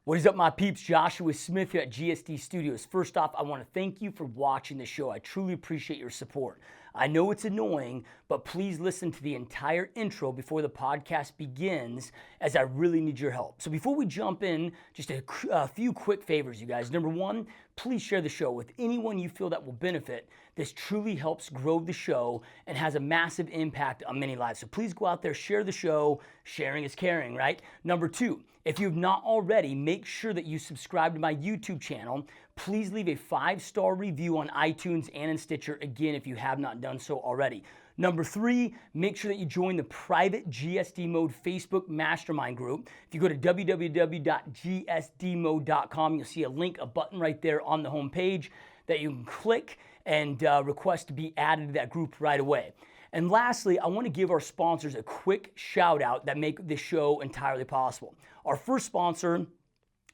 What is up, my peeps? Joshua Smith here at GSD Studios. First off, I want to thank you for watching the show. I truly appreciate your support. I know it's annoying, but please listen to the entire intro before the podcast begins, as I really need your help. So before we jump in, just a few quick favors, you guys. Number one, please share the show with anyone you feel that will benefit. This truly helps grow the show and has a massive impact on many lives. So please go out there, share the show. Sharing is caring, right? Number two, if you have not already, make sure that you subscribe to my YouTube channel. Please leave a 5-star review on iTunes and in Stitcher, again, if you have not done so already. Number three, make sure that you join the private GSD Mode Facebook Mastermind group. If you go to www.gsdmode.com, you'll see a button right there on the home page that you can click and request to be added to that group right away. And lastly, I want to give our sponsors a quick shout out that make this show entirely possible. Our first sponsor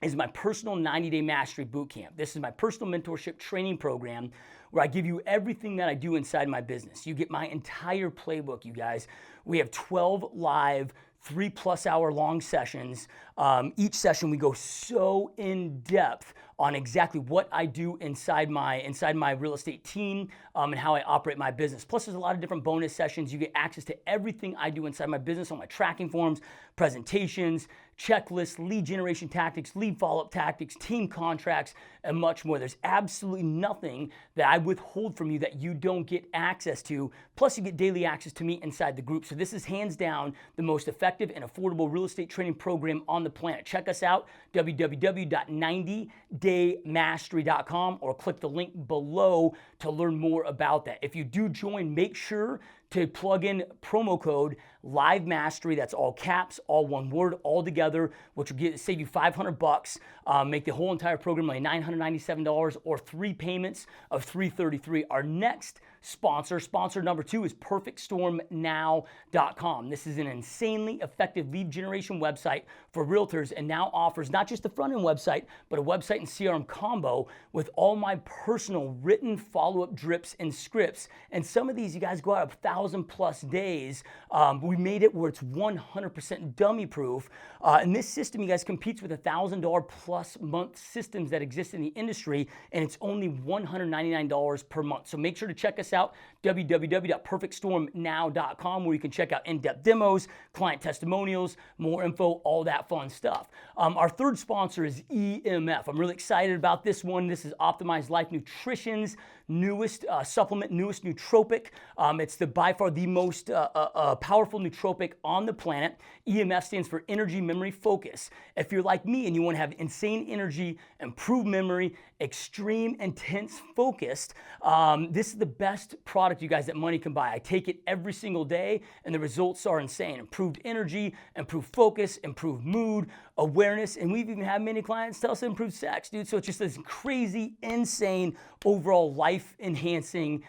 is my personal 90-day mastery bootcamp. This is my personal mentorship training program where I give you everything that I do inside my business. You get my entire playbook, you guys. We have 12 live 3+ hour long sessions. Each session we go so in depth on exactly what I do inside my real estate team and how I operate my business. Plus there's a lot of different bonus sessions. You get access to everything I do inside my business on my tracking forms, presentations, checklists, lead generation tactics, lead follow-up tactics, team contracts, and much more. There's absolutely nothing that I withhold from you that you don't get access to. Plus you get daily access to me inside the group. So this is hands down the most effective and affordable real estate training program on the planet. Check us out, www.90daymastery.com, or click the link below to learn more about that. If you do join, make sure to plug in promo code Live Mastery. That's all caps, all one word, all together, which will save you $500. Make the whole entire program like $997, or 3 payments of $333. Our next sponsor number 2, is perfectstormnow.com. This is an insanely effective lead generation website for realtors, and now offers not just the front end website, but a website and CRM combo with all my personal written follow-up drips and scripts. And some of these, you guys, go out 1,000+ days. We made it where it's 100% dummy proof. And this system, you guys, competes with $1,000+ month systems that exist in the industry, and it's only $199 per month. So make sure to check us out, www.perfectstormnow.com, where you can check out in-depth demos, client testimonials, more info, all that fun stuff. Our third sponsor is EMF. I'm really excited about this one. This is Optimized Life Nutrition's newest supplement, newest nootropic. It's by far the most powerful nootropic on the planet. EMF stands for Energy, Memory, Focus. If you're like me and you want to have insane energy, improved memory, extreme, intense, focused, this is the best product, you guys, that money can buy. I take it every single day, and the results are insane. Improved energy, improved focus, improved mood, awareness, and we've even had many clients tell us improved sex, dude. So it's just this crazy, insane, overall life-enhancing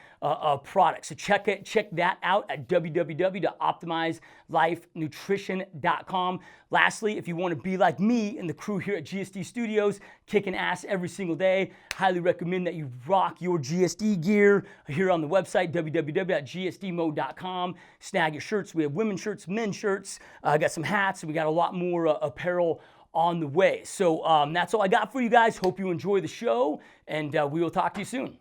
product. So check that out at www.optimizedlifenutrition.com. Lastly, if you want to be like me and the crew here at GSD Studios, kicking ass every single day, highly recommend that you rock your GSD gear here on the website, www.gsdmode.com. Snag your shirts. We have women's shirts, men's shirts. I got some hats, and we got a lot more apparel on the way. So that's all I got for you guys. Hope you enjoy the show, and we will talk to you soon.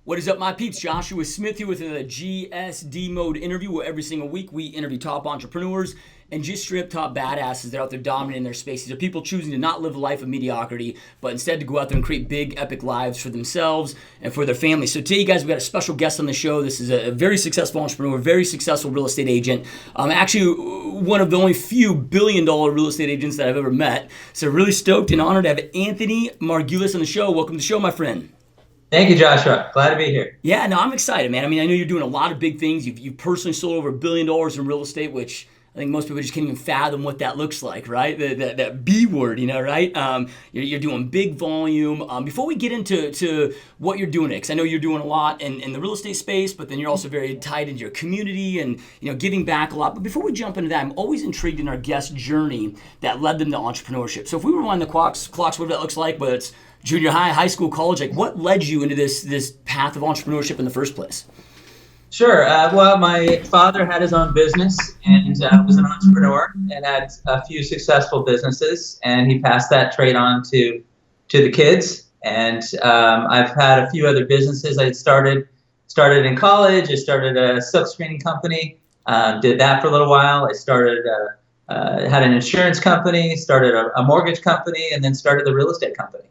What is up, my peeps? Joshua Smith here with a GSD Mode interview, where every single week we interview top entrepreneurs and just straight top badasses that are out there dominating their spaces. They're people choosing to not live a life of mediocrity, but instead to go out there and create big, epic lives for themselves and for their families. So today, guys, we got a special guest on the show. This is a very successful entrepreneur, very successful real estate agent. Actually, one of the only few billion-dollar real estate agents that I've ever met. So really stoked and honored to have Anthony Marguleas on the show. Welcome to the show, my friend. Thank you, Joshua. Glad to be here. Yeah, no, I'm excited, man. I mean, I know you're doing a lot of big things. You've personally sold over $1 billion in real estate, which I think most people just can't even fathom what that looks like, right? That B word, you know, right? You're doing big volume. Before we get into what you're doing, because I know you're doing a lot in the real estate space, but then you're also very tied into your community and, you know, giving back a lot. But before we jump into that, I'm always intrigued in our guest journey that led them to entrepreneurship. So if we rewind the clocks, what that looks like, whether it's junior high, high school, college? Like, what led you into this path of entrepreneurship in the first place? Sure. Well, my father had his own business and was an entrepreneur and had a few successful businesses, and he passed that trade on to the kids. And I've had a few other businesses. I started in college. I started a silk screening company. Did that for a little while. I started had an insurance company, started a mortgage company, and then started the real estate company.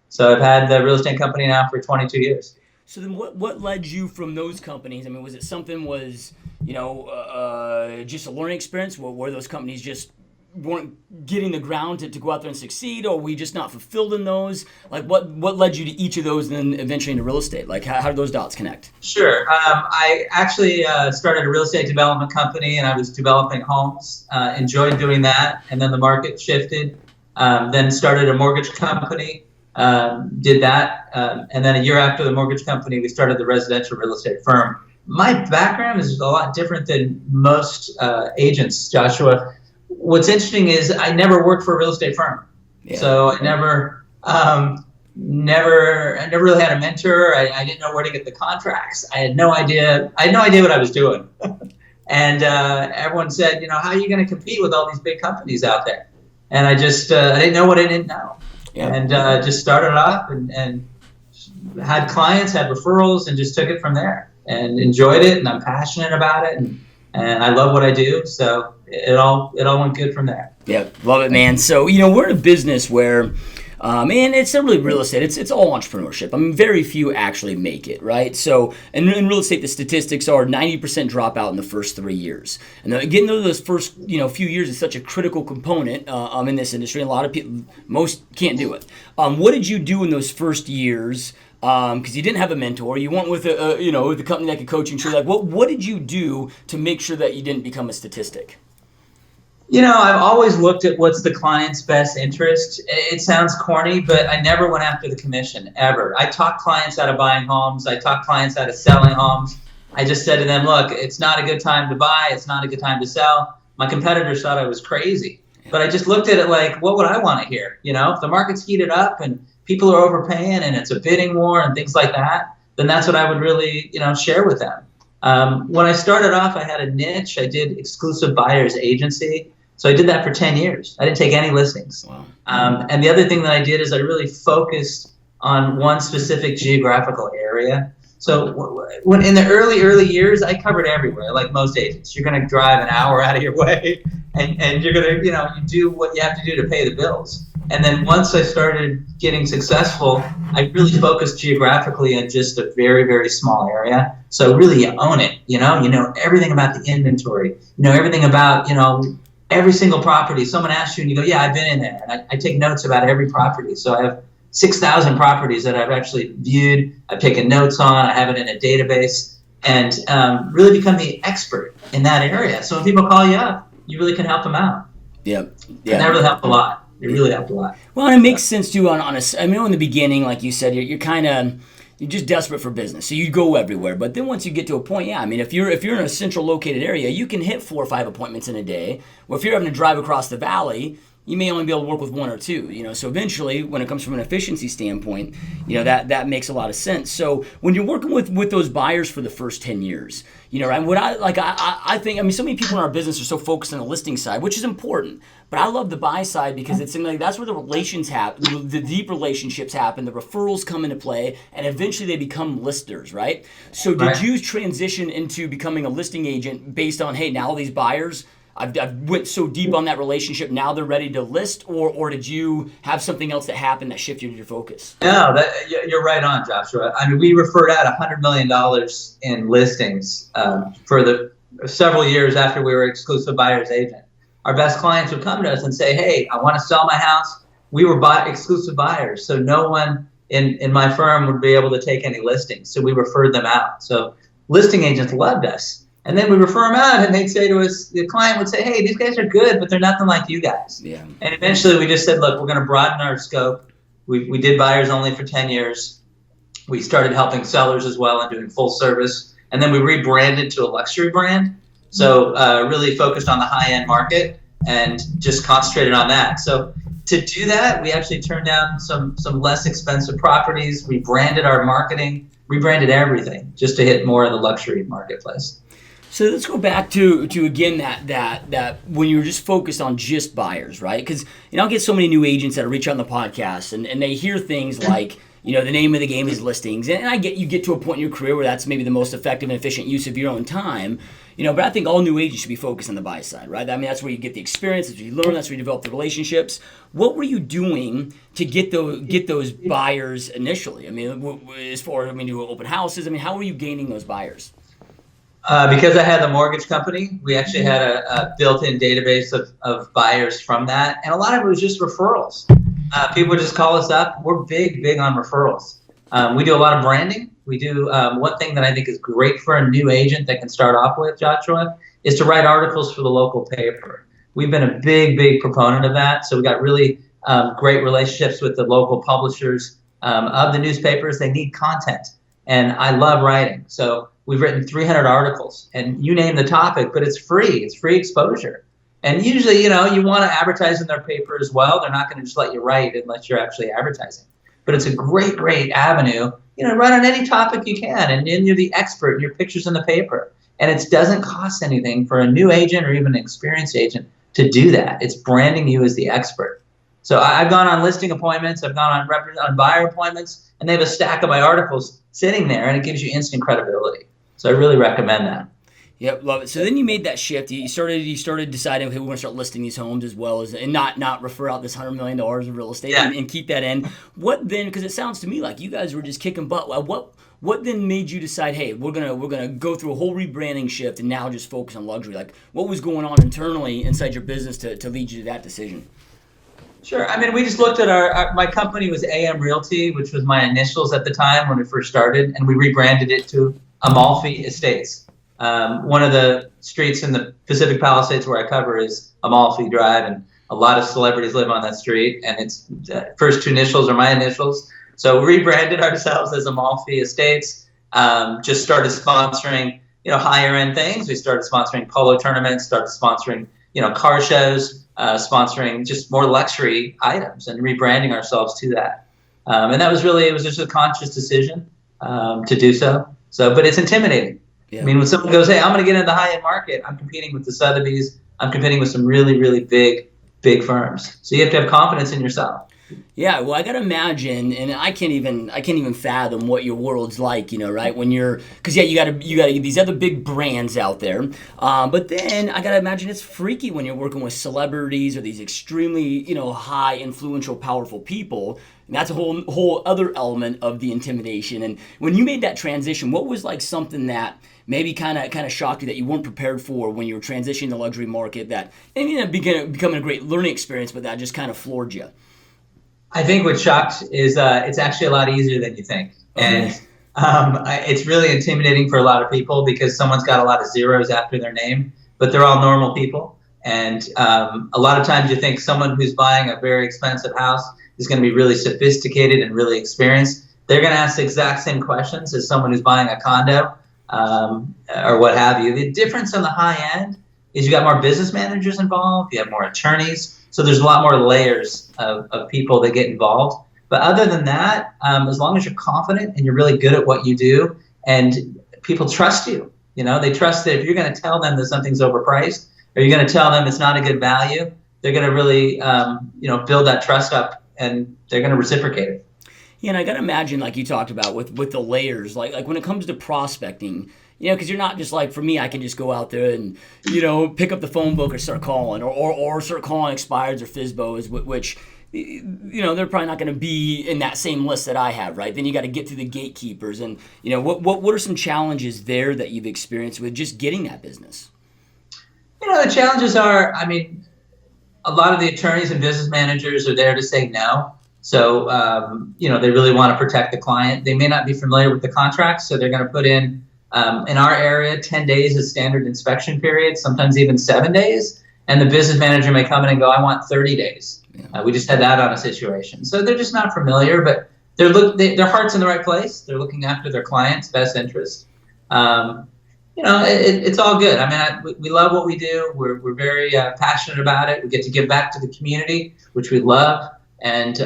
So I've had the real estate company now for 22 years. So then what led you from those companies? I mean, was it something just a learning experience where those companies just weren't getting the ground to go out there and succeed, or were we just not fulfilled in those? Like what led you to each of those and then eventually into real estate? Like how did those dots connect? Sure. I actually started a real estate development company, and I was developing homes, enjoyed doing that. And then the market shifted, then started a mortgage company. Did that, and then a year after the mortgage company, we started the residential real estate firm. My background is a lot different than most agents, Joshua. What's interesting is I never worked for a real estate firm, so I never really had a mentor. I didn't know where to get the contracts. I had no idea what I was doing. And everyone said, how are you going to compete with all these big companies out there? And I just I didn't know what I didn't know. Yeah. And just started off and had clients, had referrals, and just took it from there and enjoyed it. And I'm passionate about it, and I love what I do. So it all went good from there. Yeah, love it, man. So we're in a business where, and it's not really real estate. It's all entrepreneurship. I mean, very few actually make it, right? So in real estate, the statistics are 90% dropout in the first 3 years. And getting through those first few years is such a critical component in this industry. A lot of people, most can't do it. What did you do in those first years? Because you didn't have a mentor, you weren't with the company that could coach you. Like, what did you do to make sure that you didn't become a statistic? I've always looked at what's the client's best interest. It sounds corny, but I never went after the commission, ever. I talked clients out of buying homes. I talked clients out of selling homes. I just said to them, look, it's not a good time to buy. It's not a good time to sell. My competitors thought I was crazy. But I just looked at it like, what would I want to hear? If the market's heated up and people are overpaying and it's a bidding war and things like that, then that's what I would really, share with them. When I started off, I had a niche. I did exclusive buyers agency. So I did that for 10 years. I didn't take any listings. Wow. And the other thing that I did is I really focused on one specific geographical area. So when in the early years, I covered everywhere, like most agents. You're going to drive an hour out of your way, and you're going to, you do what you have to do to pay the bills. And then once I started getting successful, I really focused geographically in just a very, very small area. So really you own it, you know everything about the inventory, everything about, every single property. Someone asks you and you go, yeah, I've been in there. And I take notes about every property. So I have 6,000 properties that I've actually viewed. I've taken notes on. I have it in a database, and really become the expert in that area. So when people call you up, you really can help them out. Yeah. And that really helped a lot. It really helped a lot. Well, and it makes sense too in the beginning, like you said, you're just desperate for business. So you go everywhere. But then once you get to a point, if you're in a central located area, you can hit 4 or 5 appointments in a day. Or if you're having to drive across the valley, you may only be able to work with 1 or 2, So eventually, when it comes from an efficiency standpoint, that makes a lot of sense. So when you're working with those buyers for the first 10 years, right? What I think, so many people in our business are so focused on the listing side, which is important. But I love the buy side because it seems like that's where the relations happen, the deep relationships happen, the referrals come into play, and eventually they become listers, right? So did you transition into becoming a listing agent based on, hey, now all these buyers, I've went so deep on that relationship, now they're ready to list, or did you have something else that happened that shifted your focus? No, you're right on, Joshua. We referred out $100 million in listings for the several years after we were exclusive buyers agent. Our best clients would come to us and say, hey, I want to sell my house. We were exclusive buyers, so no one in my firm would be able to take any listings. So we referred them out. So listing agents loved us. And then we refer them out, and they'd say to us, the client would say, hey, these guys are good, but they're nothing like you guys. Yeah. And eventually we just said, look, we're going to broaden our scope. We did buyers only for 10 years. We started helping sellers as well and doing full service. And then we rebranded to a luxury brand. So really focused on the high-end market and just concentrated on that. So to do that, we actually turned down some less expensive properties, rebranded our marketing, rebranded everything just to hit more of the luxury marketplace. So let's go back to again that when you were just focused on just buyers, right? Because I get so many new agents that reach out on the podcast and they hear things like, the name of the game is listings, and I get you get to a point in your career where that's maybe the most effective and efficient use of your own time. But I think all new agents should be focused on the buy side, right? I mean, that's where you get the experience, that's where you learn, that's where you develop the relationships. What were you doing to get those buyers initially? I mean, as far as do open houses. I mean, how were you gaining those buyers? Because I had the mortgage company, we actually had a built-in database of buyers from that, and a lot of it was just referrals. People would just call us up. We're big on referrals. We do a lot of branding. We do one thing that I think is great for a new agent that can start off with, Joshua, is to write articles for the local paper. We've been a big proponent of that. So we got really great relationships with the local publishers of the newspapers. They need content, and I love writing. So we've written 300 articles, and you name the topic, but it's free. It's free exposure. And usually, you want to advertise in their paper as well. They're not going to just let you write unless you're actually advertising. But it's a great avenue. Write on any topic you can, and then you're the expert, and your picture's in the paper. And it doesn't cost anything for a new agent or even an experienced agent to do that. It's branding you as the expert. So I've gone on listing appointments, I've gone on buyer appointments, and they have a stack of my articles sitting there, and it gives you instant credibility. So I really recommend that. Yep, love it. So then you made that shift. You started deciding, okay, we're going to start listing these homes as well as, and not refer out this $100 million of real estate and keep that in. What then? Because it sounds to me like you guys were just kicking butt. What then made you decide, hey, we're gonna go through a whole rebranding shift and now just focus on luxury? Like, what was going on internally inside your business to lead you to that decision? Sure. I mean, we just looked at my company was AM Realty, which was my initials at the time when we first started, and we rebranded it to Amalfi Estates. One of the streets in the Pacific Palisades where I cover is Amalfi Drive, and a lot of celebrities live on that street, and its first two initials are my initials. So we rebranded ourselves as Amalfi Estates, just started sponsoring, higher end things. We started sponsoring polo tournaments, started sponsoring, car shows, sponsoring just more luxury items and rebranding ourselves to that. And that was it was just a conscious decision to do so. But it's intimidating. Yeah. I mean, when someone goes, hey, I'm going to get into the high-end market, I'm competing with the Sotheby's, I'm competing with some really big firms. So you have to have confidence in yourself. Yeah, well, I gotta imagine, and I can't even fathom what your world's like, right? When because you gotta get these other big brands out there, but then I gotta imagine it's freaky when you're working with celebrities or these extremely, high, influential, powerful people. And that's a whole other element of the intimidation. And when you made that transition, what was like something that maybe kind of shocked you that you weren't prepared for when you were transitioning the luxury market and becoming a great learning experience, but that just kind of floored you? I think what shocked is it's actually a lot easier than you think. And it's really intimidating for a lot of people because someone's got a lot of zeros after their name, but they're all normal people. And a lot of times you think someone who's buying a very expensive house is going to be really sophisticated and really experienced. They're going to ask the exact same questions as someone who's buying a condo or what have you. The difference on the high end is you got more business managers involved, you have more attorneys, so there's a lot more layers of people that get involved. But other than that, as long as you're confident and you're really good at what you do and people trust you, they trust that if you're going to tell them that something's overpriced or you're going to tell them it's not a good value, they're going to really build that trust up and they're going to reciprocate it. Yeah, and I got to imagine, like you talked about with the layers, like when it comes to prospecting, because you're not just like, for me, I can just go out there and, pick up the phone book or start calling or start calling expireds or FSBOs, which, they're probably not going to be in that same list that I have, right? Then you got to get through the gatekeepers. And, what are some challenges there that you've experienced with just getting that business? The challenges are, a lot of the attorneys and business managers are there to say no. So, they really want to protect the client. They may not be familiar with the contracts, so they're going to put in our area, 10 days is standard inspection period, sometimes even 7 days. And the business manager may come in and go, I want 30 days. Yeah. We just had that on a situation. So they're just not familiar, but their heart's in the right place. They're looking after their client's best interest. It's all good. I mean, we love what we do. We're very passionate about it. We get to give back to the community, which we love, and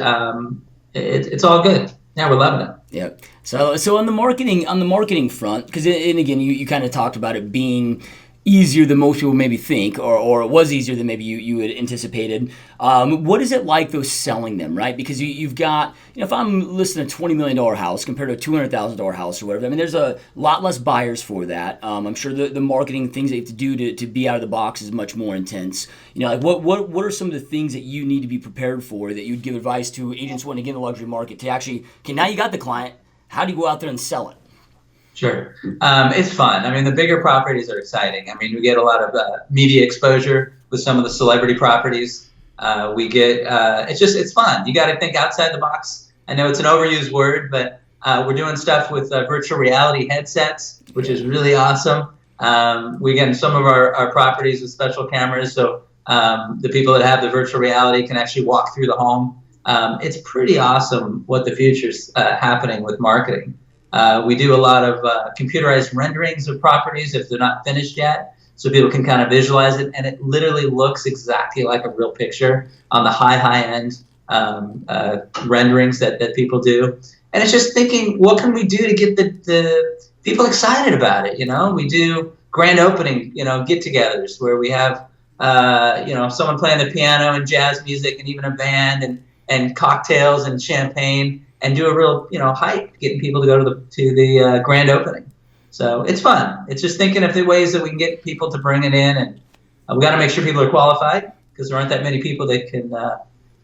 it's all good. Yeah, we're loving it. Yeah. So on the marketing front, because and again, you kind of talked about it being easier than most people maybe think, or it was easier than maybe you had anticipated. What is it like though selling them, right? Because you've got, if I'm listing a $20 million house compared to a $200,000 house or whatever, I mean, there's a lot less buyers for that. I'm sure the marketing things that you have to do to be out of the box is much more intense. Like what are some of the things that you need to be prepared for that you'd give advice to agents wanting to get in the luxury market to actually, okay, now you got the client, how do you go out there and sell it? Sure. It's fun. I mean, the bigger properties are exciting. I mean, we get a lot of media exposure with some of the celebrity properties. It's fun. You got to think outside the box. I know it's an overused word, but we're doing stuff with virtual reality headsets, which is really awesome. We get in some of our properties with special cameras, so the people that have the virtual reality can actually walk through the home. It's pretty awesome what the future's happening with marketing. We do a lot of computerized renderings of properties if they're not finished yet, so people can kind of visualize it, and it literally looks exactly like a real picture on the high-end renderings that people do. And it's just thinking, what can we do to get the people excited about it? We do grand opening, get-togethers where we have, someone playing the piano and jazz music and even a band and cocktails and champagne, and do a real, hype, getting people to go to the grand opening. So it's fun. It's just thinking of the ways that we can get people to bring it in, and we got to make sure people are qualified because there aren't that many people that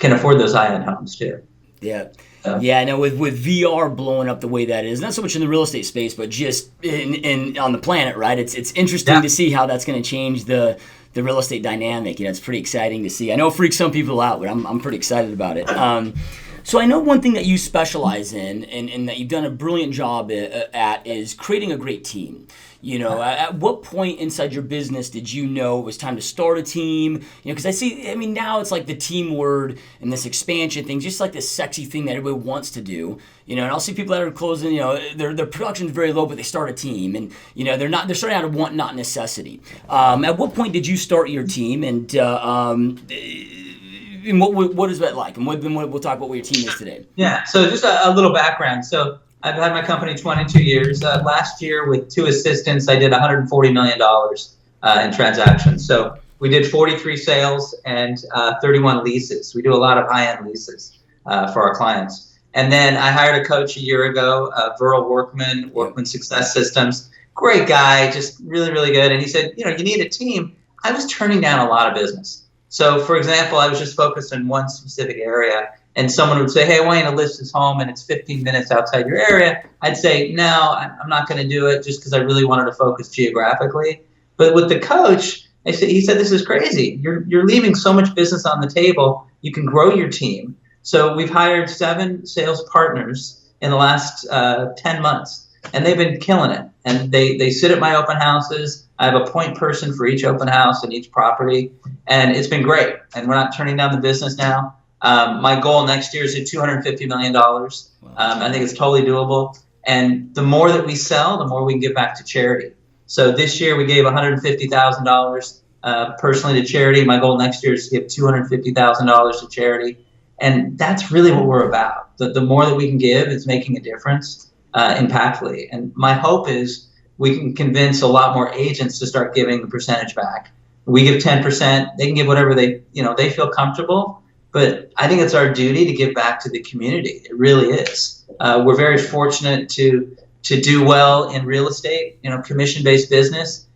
can afford those high-end homes too. Yeah. Yeah, I know with VR blowing up the way that is, not so much in the real estate space, but just in on the planet, right? It's interesting to see how that's going to change the real estate dynamic. It's pretty exciting to see. I know it freaks some people out, but I'm pretty excited about it. So I know one thing that you specialize in and that you've done a brilliant job at is creating a great team. At what point inside your business did you know it was time to start a team? Because now it's like the team word and this expansion thing, just like this sexy thing that everybody wants to do. And I'll see people that are closing, their production's very low, but they start a team, and they're starting out of want, not necessity. At what point did you start your team, and what is that like? And then we'll talk about what your team is today. Yeah, so just a little background. So I've had my company 22 years. Last year, with 2 assistants, I did $140 million in transactions. So we did 43 sales and 31 leases. We do a lot of high-end leases for our clients. And then I hired a coach a year ago, Verl Workman Success Systems. Great guy, just really, really good. And he said, you need a team. I was turning down a lot of business. So, for example, I was just focused in one specific area, and someone would say, hey, I want you to list this home, and it's 15 minutes outside your area. I'd say, no, I'm not going to do it just because I really wanted to focus geographically. But with the coach, he said, this is crazy. You're leaving so much business on the table. You can grow your team. So we've hired 7 sales partners in the last 10 months, and they've been killing it. And they sit at my open houses. I have a point person for each open house and each property, and it's been great. And we're not turning down the business now. My goal next year is at $250 million. I think it's totally doable. And the more that we sell, the more we can give back to charity. So this year we gave $150,000 personally to charity. My goal next year is to give $250,000 to charity. And that's really what we're about. The more that we can give, it's making a difference impactfully. And my hope is we can convince a lot more agents to start giving the percentage back. We give 10%. They can give whatever they feel comfortable. But I think it's our duty to give back to the community. It really is. We're very fortunate to do well in real estate, commission-based business.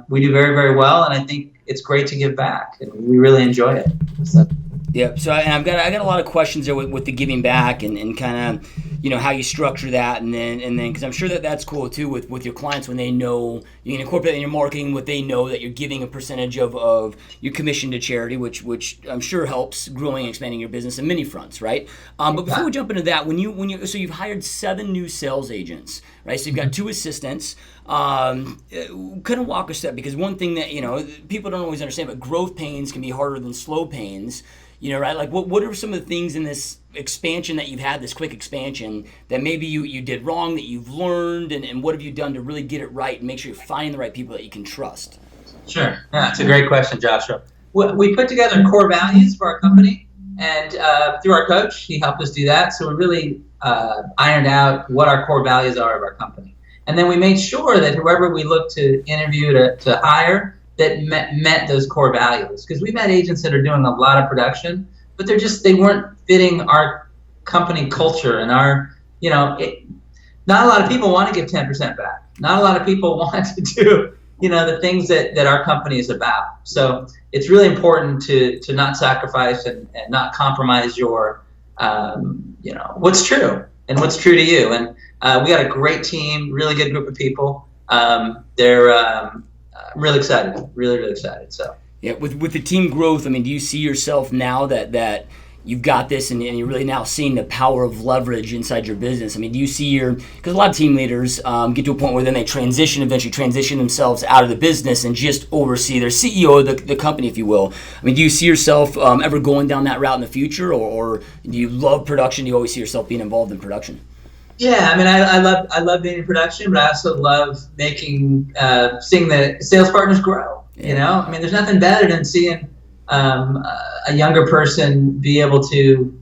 We do very, very well, and I think it's great to give back, and we really enjoy it. So. Yeah. So I got a lot of questions there with the giving back and kind of how you structure that, and then because I'm sure that's cool too with your clients when they know you can incorporate in your marketing what they know that you're giving a percentage of your commission to charity, which I'm sure helps growing and expanding your business in many fronts, right? But before we jump into that, so you've hired 7 new sales agents, right? So you've got 2 assistants. Kind of walk us through that, because one thing that people don't always understand, but growth pains can be harder than slow pains. You know, right? Like what are some of the things in this expansion that you've had, this quick expansion, that maybe you did wrong, that you've learned, and what have you done to really get it right and make sure you're finding the right people that you can trust? Sure. Yeah, it's a great question, Joshua. We put together core values for our company, and through our coach, he helped us do that. So we really ironed out what our core values are of our company. And then we made sure that whoever we looked to interview to hire, that met those core values. Because we've had agents that are doing a lot of production, but they weren't fitting our company culture and our, not a lot of people want to give 10% back. Not a lot of people want to do, the things that our company is about. So it's really important to not sacrifice and not compromise your, what's true and what's true to you. And we got a great team, really good group of people. I'm really excited, really excited. So yeah, with the team growth, I mean, do you see yourself now that you've got this and you're really now seeing the power of leverage inside your business? I mean, do you see because a lot of team leaders get to a point where then they eventually transition themselves out of the business and just oversee their CEO of the company, if you will. I mean, do you see yourself ever going down that route in the future, or do you love production? Do you always see yourself being involved in production? Yeah, I mean, I love being in production, but I also love seeing the sales partners grow. Yeah. I mean, there's nothing better than seeing a younger person be able to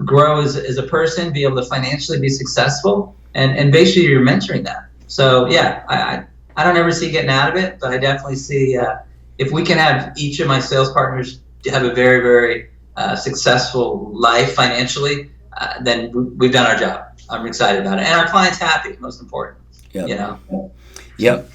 grow as a person, be able to financially be successful, and basically you're mentoring them. So yeah, I don't ever see getting out of it, but I definitely see if we can have each of my sales partners have a very, very successful life financially, then we've done our job. I'm excited about it, and our clients happy. Most important. Yep. Yep.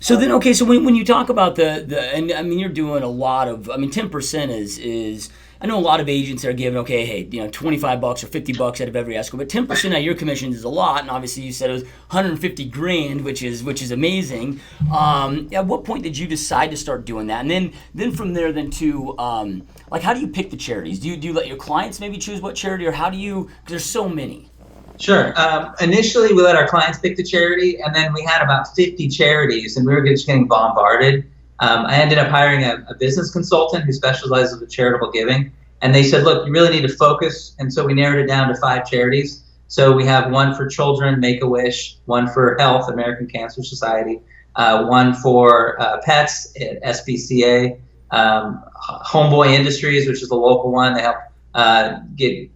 So then, okay. So when you talk about and I mean, you're doing a lot of. I mean, 10% is. I know a lot of agents are giving, okay, hey, $25 or $50 out of every escrow, but 10% of your commissions is a lot, and obviously you said it was $150,000, which is amazing. At what point did you decide to start doing that? And then from there, to how do you pick the charities? Do you let your clients maybe choose what charity, or how do you? Because there's so many. Sure. Initially, we let our clients pick the charity, and then we had about 50 charities, and we were just getting bombarded. I ended up hiring a business consultant who specializes with charitable giving, and they said, look, you really need to focus, and so we narrowed it down to 5 charities. So we have one for children, Make-A-Wish, one for health, American Cancer Society, one for pets, SPCA, Homeboy Industries, which is the local one. They help get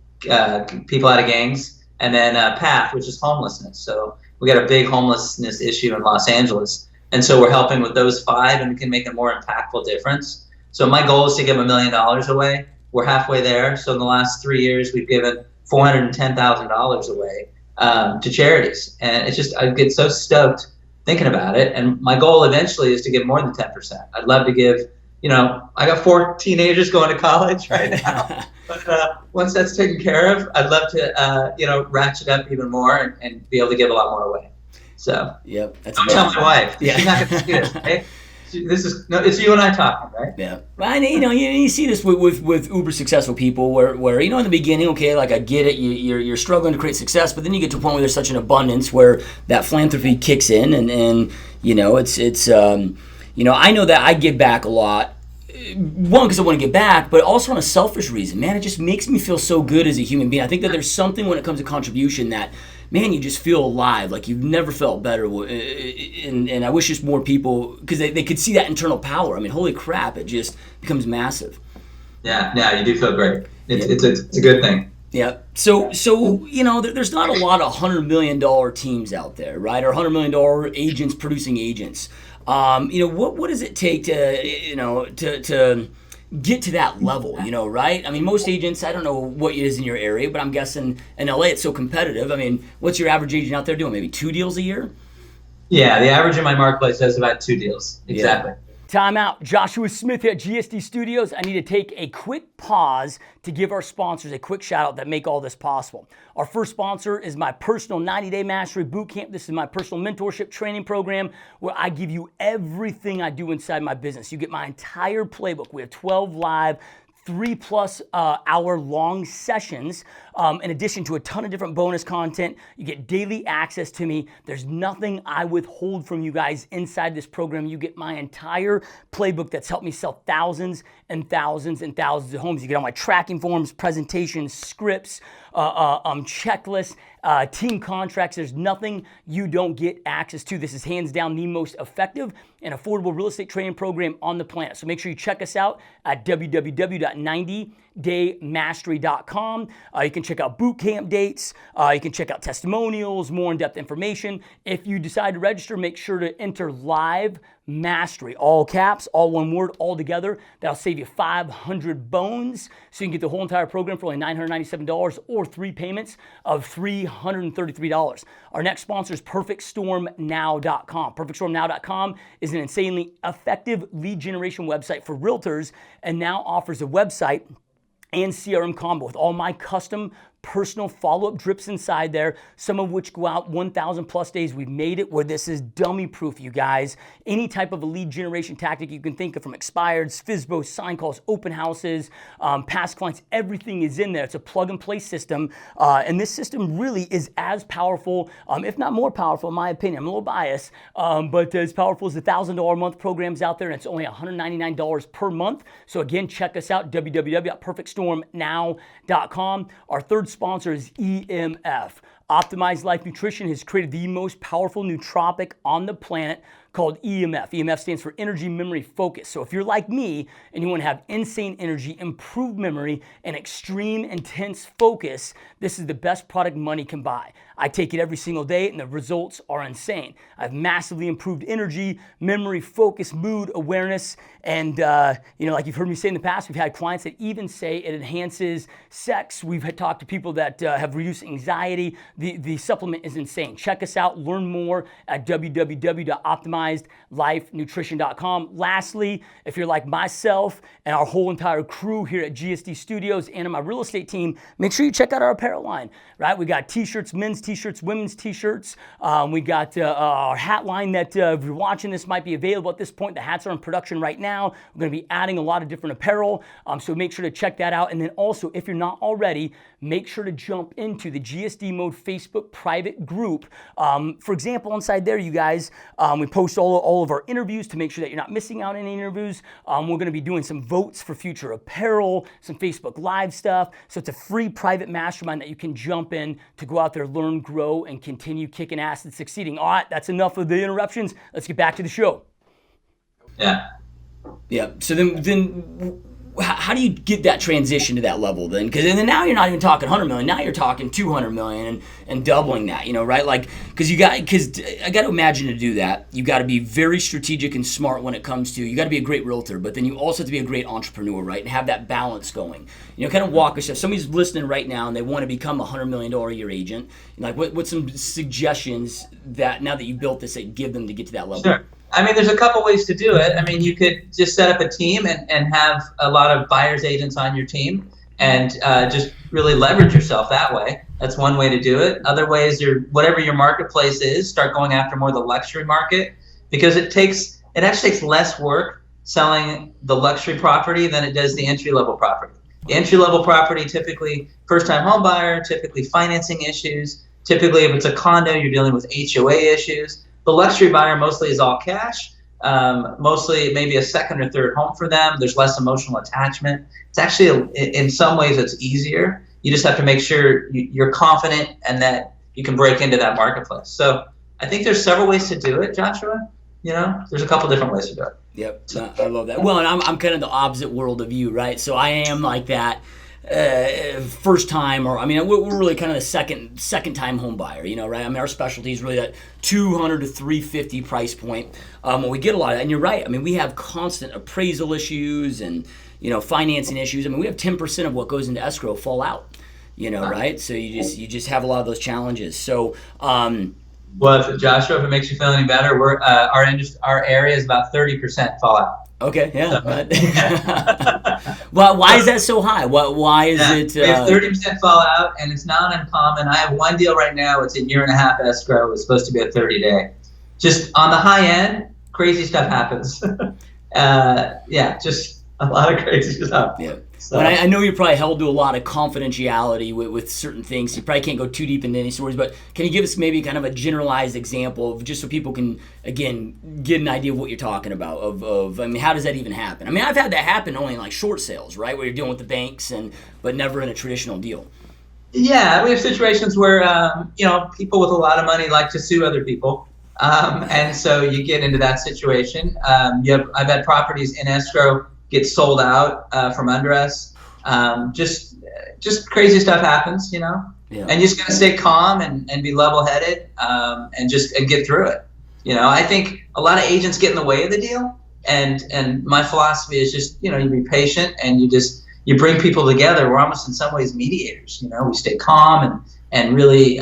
people out of gangs. And then PATH, which is homelessness. So we got a big homelessness issue in Los Angeles. And so we're helping with those 5, and we can make a more impactful difference. So my goal is to give $1 million away. We're halfway there. So in the last 3 years, we've given $410,000 away to charities. And it's just, I get so stoked thinking about it. And my goal eventually is to give more than 10%. I'd love to give, I got 4 teenagers going to college right now. But once that's taken care of, I'd love to, ratchet up even more and be able to give a lot more away. So, yep, that's I'll tell my wife. Yeah. She's not going to see this, right? It's you and I talking, right? Yeah. And, you see this with uber successful people where in the beginning, okay, like I get it, you're struggling to create success, but then you get to a point where there's such an abundance where that philanthropy kicks in, and it's I know that I give back a lot. One, because I want to give back, but also on a selfish reason. Man, it just makes me feel so good as a human being. I think that there's something when it comes to contribution that, man, you just feel alive, like you've never felt better. And I wish just more people, because they could see that internal power. I mean, holy crap, it just becomes massive. Yeah, you do feel great. It's a good thing. Yeah. So there's not a lot of $100 million teams out there, right? Or $100 million agents producing agents. What does it take to get to that level, right? I mean, most agents, I don't know what it is in your area, but I'm guessing in LA it's so competitive. I mean, what's your average agent out there doing? Maybe 2 deals a year? Yeah, the average in my marketplace does about 2 deals. Exactly. Yeah. Time out. Joshua Smith here at GSD Studios. I need to take a quick pause to give our sponsors a quick shout out that make all this possible. Our first sponsor is my personal 90-day mastery bootcamp. This is my personal mentorship training program where I give you everything I do inside my business. You get my entire playbook. We have 12 live 3+ hour long sessions. In addition to a ton of different bonus content, you get daily access to me. There's nothing I withhold from you guys inside this program. You get my entire playbook that's helped me sell thousands and thousands and thousands of homes. You get all my tracking forms, presentations, scripts, checklists, team contracts. There's nothing you don't get access to. This is hands down the most effective and affordable real estate training program on the planet. So make sure you check us out at www.90daymastery.com. You can check out boot camp dates. You can check out testimonials, more in-depth information. If you decide to register, make sure to enter live mastery, all caps, all one word, all together. That'll save you 500 bones. So you can get the whole entire program for only $997 or 3 payments of $333. Our next sponsor is perfectstormnow.com. Perfectstormnow.com is an insanely effective lead generation website for realtors and now offers a website and CRM combo with all my custom personal follow-up drips inside there, some of which go out 1,000 plus days. We've made it where this is dummy proof, you guys. Any type of a lead generation tactic you can think of, from expireds, FSBO, sign calls, open houses, past clients, everything is in there. It's a plug and play system. And this system really is as powerful, if not more powerful in my opinion. I'm a little biased, but as powerful as the $1,000 a month programs out there, and it's only $199 per month. So again, check us out, www.perfectstormnow.com. Our third sponsor is EMF. Optimized Life Nutrition has created the most powerful nootropic on the planet called EMF. EMF stands for Energy, Memory, Focus. So if you're like me and you want to have insane energy, improved memory, and extreme intense focus, this is the best product money can buy. I take it every single day and the results are insane. I've massively improved energy, memory, focus, mood, awareness, and like you've heard me say in the past, we've had clients that even say it enhances sex. We've had talked to people that have reduced anxiety. The supplement is insane. Check us out. Learn more at www.optimizedlifenutrition.com. Lastly, if you're like myself and our whole entire crew here at GSD Studios and my real estate team, make sure you check out our apparel line, right? We got t-shirts, men's t-shirts, women's t-shirts. We got our hat line that if you're watching this might be available at this point. The hats are in production right now. We're going to be adding a lot of different apparel. So make sure to check that out. And then also, if you're not already, make sure to jump into the GSD Mode Facebook private group. For example, inside there, you guys, we post all of our interviews to make sure that you're not missing out on any interviews. We're going to be doing some votes for future apparel, some Facebook Live stuff. So it's a free private mastermind that you can jump in to go out there, learn, grow, and continue kicking ass and succeeding. All right, that's enough of the interruptions. Let's get back to the show. Yeah. Yeah. So then how do you get that transition to that level then? Because then now you're not even talking 100 million. Now you're talking 200 million and doubling that, right? Like, because I got to imagine to do that, you got to be very strategic and smart when it comes to, you got to be a great realtor, but then you also have to be a great entrepreneur, right? And have that balance going. Kind of walk us. If somebody's listening right now and they want to become a $100 million a year agent, like what's some suggestions that now that you built this, that give them to get to that level? Sure. I mean, there's a couple ways to do it. I mean, you could just set up a team and have a lot of buyer's agents on your team and just really leverage yourself that way. That's one way to do it. Other ways are whatever your marketplace is, start going after more the luxury market, because it actually takes less work selling the luxury property than it does the entry-level property. The entry-level property, typically first-time home buyer, typically financing issues. Typically, if it's a condo, you're dealing with HOA issues. The luxury buyer mostly is all cash, mostly maybe a second or third home for them. There's less emotional attachment. It's actually, in some ways, it's easier. You just have to make sure you're confident and that you can break into that marketplace. So I think there's several ways to do it, Joshua. There's a couple different ways to do it. Yep, I love that. Well, and I'm kind of the opposite world of you, right? So I am like that. First time, or we're really kind of the second time home buyer, right? Our specialty is really that 200 to 350 price point. When we get a lot of that, and you're right. We have constant appraisal issues and financing issues. We have 10% of what goes into escrow fall out, right? So you just have a lot of those challenges. So. Well, Joshua, if it makes you feel any better, our area is about 30% fallout. Okay, yeah. Well, why is that so high? Why is it? We have 30% fallout, and it's not uncommon. I have one deal right now. It's a 1.5 year escrow. It's supposed to be a 30-day. Just on the high end, crazy stuff happens. Just a lot of crazy stuff. Yeah. So. Well, I know you're probably held to a lot of confidentiality with certain things. You probably can't go too deep into any stories, but can you give us maybe kind of a generalized example of, just so people can, again, get an idea of what you're talking about, I mean, how does that even happen? I mean, I've had that happen only in like short sales, right, where you're dealing with the banks, but never in a traditional deal. Yeah, we have situations where, people with a lot of money like to sue other people. And so you get into that situation. I've had properties in escrow get sold out from under us. Just crazy stuff happens, Yeah. And you just got to stay calm and be level-headed and get through it. I think a lot of agents get in the way of the deal. And my philosophy is just, you be patient and you bring people together. We're almost in some ways mediators. We stay calm and really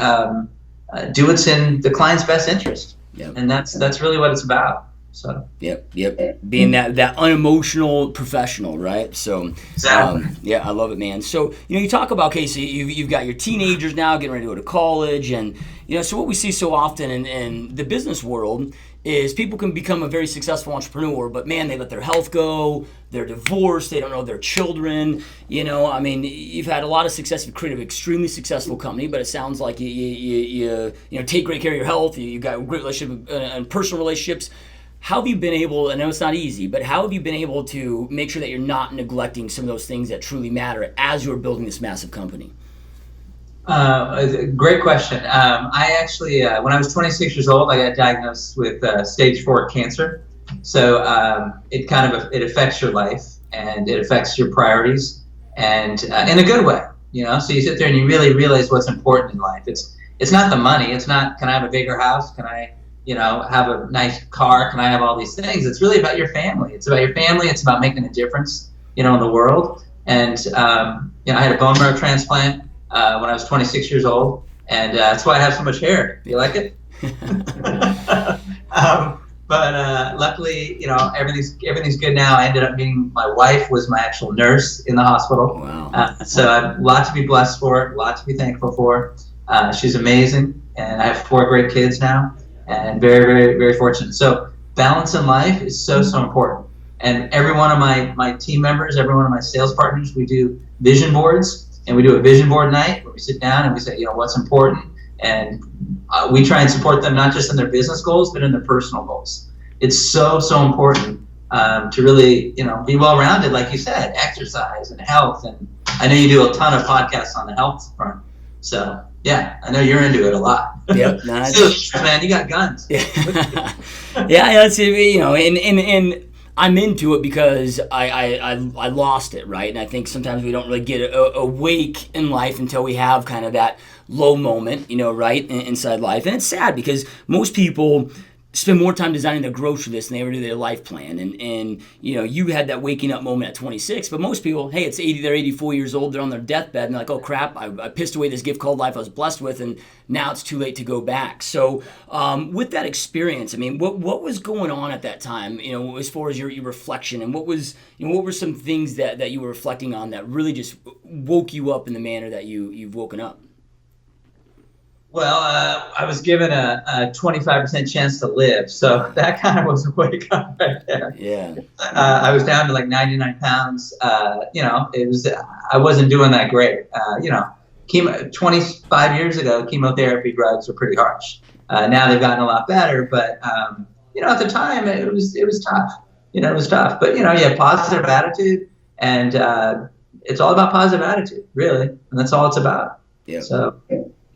do what's in the client's best interest. Yep. And that's really what it's about. So. Yep. Being that unemotional professional, right? So. Exactly. I love it, man. So you talk about, okay, so you've got your teenagers now getting ready to go to college, and so what we see so often in the business world is people can become a very successful entrepreneur, but man, they let their health go, they're divorced, they don't know their children. I mean, you've had a lot of success, you've created an extremely successful company, but it sounds like you take great care of your health, you've got a great relationship and personal relationships. How have you been able, I know it's not easy, but how have you been able to make sure that you're not neglecting some of those things that truly matter as you're building this massive company? Great question. I actually, when I was 26 years old, I got diagnosed with stage 4 cancer. So it affects your life and it affects your priorities, and in a good way. So you sit there and you really realize what's important in life. It's not the money. It's not, can I have a bigger house? Can I, have a nice car? Can I have all these things? It's really about your family. It's about your family. It's about making a difference, in the world. And I had a bone marrow transplant when I was 26 years old, and that's why I have so much hair. Do you like it? But luckily, everything's good now. I ended up meeting my wife was my actual nurse in the hospital. Wow. So I have a lot to be blessed for, a lot to be thankful for. She's amazing, and I have 4 great kids now, and very, very, very fortunate. So balance in life is so important. And every one of my team members, every one of my sales partners, we do vision boards. And we do a vision board night where we sit down and we say, what's important, and we try and support them not just in their business goals but in their personal goals. It's so important to really be well-rounded, like you said, exercise and health. And I know you do a ton of podcasts on the health front, so yeah, I know you're into it a lot. Yep, man, you got guns. Yeah, that's and I'm into it because I lost it, right? And I think sometimes we don't really get awake in life until we have kind of that low moment, right, inside life. And it's sad because most people spend more time designing their grocery list than they ever do their life plan. And you had that waking up moment at 26, but most people, hey, they're 84 years old, they're on their deathbed, and they're like, oh crap, I pissed away this gift called life I was blessed with, and now it's too late to go back. So with that experience, I mean, what was going on at that time, as far as your reflection, and what were some things that you were reflecting on that really just woke you up in the manner that you've woken up? Well, I was given a 25% chance to live, so that kind of was a wake up right there. Yeah. I was down to like 99 pounds. I wasn't doing that great. 25 years ago, chemotherapy drugs were pretty harsh. Now they've gotten a lot better, but at the time it was tough. It was tough. But you have positive attitude, and it's all about positive attitude, really, and that's all it's about. Yeah. So.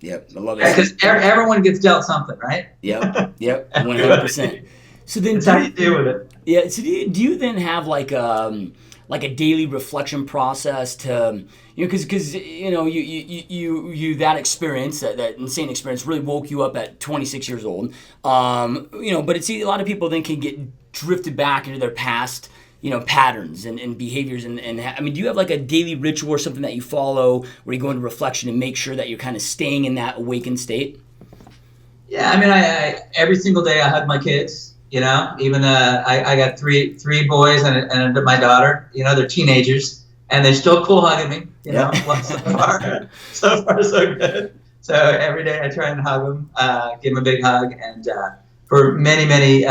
Yep, I love it. Because everyone gets dealt something, right? Yep, 100%. So then, that's how you deal with it. Yeah. So do you then have like a daily reflection process to because you that experience, that insane experience really woke you up at 26 years old. But it's a lot of people then can get drifted back into their past patterns and behaviors. And I mean, do you have like a daily ritual or something that you follow where you go into reflection and make sure that you're kind of staying in that awakened state? Yeah, I mean, I every single day I hug my kids, even I got three boys and my daughter, they're teenagers and they're still cool hugging me, so far so good. So every day I try and hug them, give them a big hug. And for many,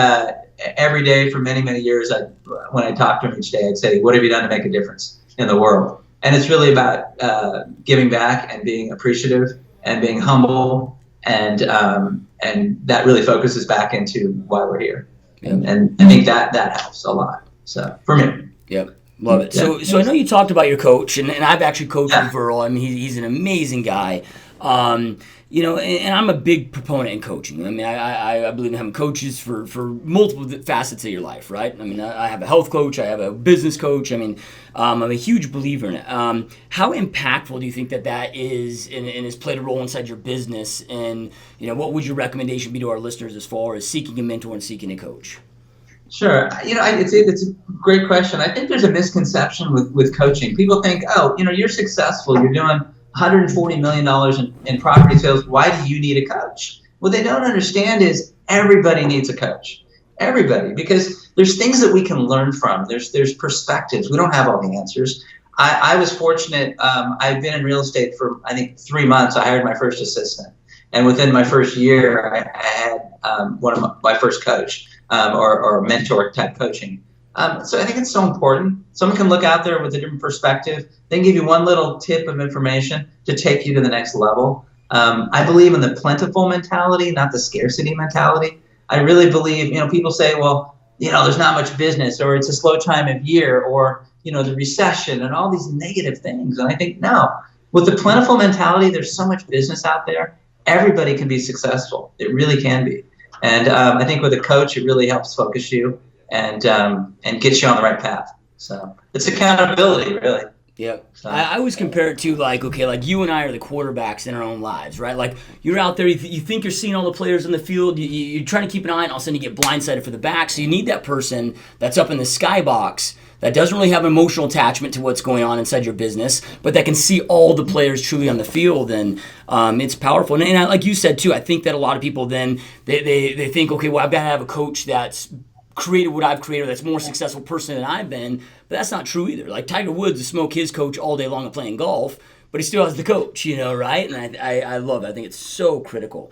every day for many years, when I talk to them each day, I'd say, what have you done to make a difference in the world? And it's really about giving back and being appreciative and being humble, and that really focuses back into why we're here. Yep. And I think that helps a lot. So for me. Yep. Love it. Yeah. So I know you talked about your coach, and I've actually coached with Earl. I mean, he's an amazing guy. You know, and I'm a big proponent in coaching. I mean, I believe in having coaches for multiple facets of your life, right? I mean, I have a health coach, I have a business coach. I mean, I'm a huge believer in it. How impactful do you think that is and has played a role inside your business? And, you know, what would your recommendation be to our listeners as far as seeking a mentor and seeking a coach? Sure. You know, it's a great question. I think there's a misconception with coaching. People think, oh, you know, you're successful, you're doing $140 million in property sales. Why do you need a coach? What they don't understand is everybody needs a coach. Everybody, because there's things that we can learn from. There's perspectives. We don't have all the answers. I was fortunate. I've been in real estate for, I think, 3 months. I hired my first assistant. And within my first year, I had one of my first coach or mentor type coaching. So I think it's so important. Someone can look out there with a different perspective. They can give you one little tip of information to take you to the next level. I believe in the plentiful mentality, not the scarcity mentality. I really believe, you know, people say, well, you know, there's not much business, or it's a slow time of year, or, you know, the recession and all these negative things. And I think, no, with the plentiful mentality, there's so much business out there. Everybody can be successful. It really can be. And I think with a coach, it really helps focus you and get you on the right path. So it's accountability, really. Yeah. So, I always compare it to like you and I are the quarterbacks in our own lives, right? Like you're out there, you think you're seeing all the players in the field, you're trying to keep an eye, and all of a sudden you get blindsided for the back. So you need that person that's up in the skybox that doesn't really have an emotional attachment to what's going on inside your business, but that can see all the players truly on the field, and it's powerful. And like you said too, I think that a lot of people then they think, okay, well, I've got to have a coach that's created what I've created, that's a more successful person than I've been, but that's not true either. Like Tiger Woods will smoke his coach all day long of playing golf, but he still has the coach, you know, right? And I love it. I think it's so critical.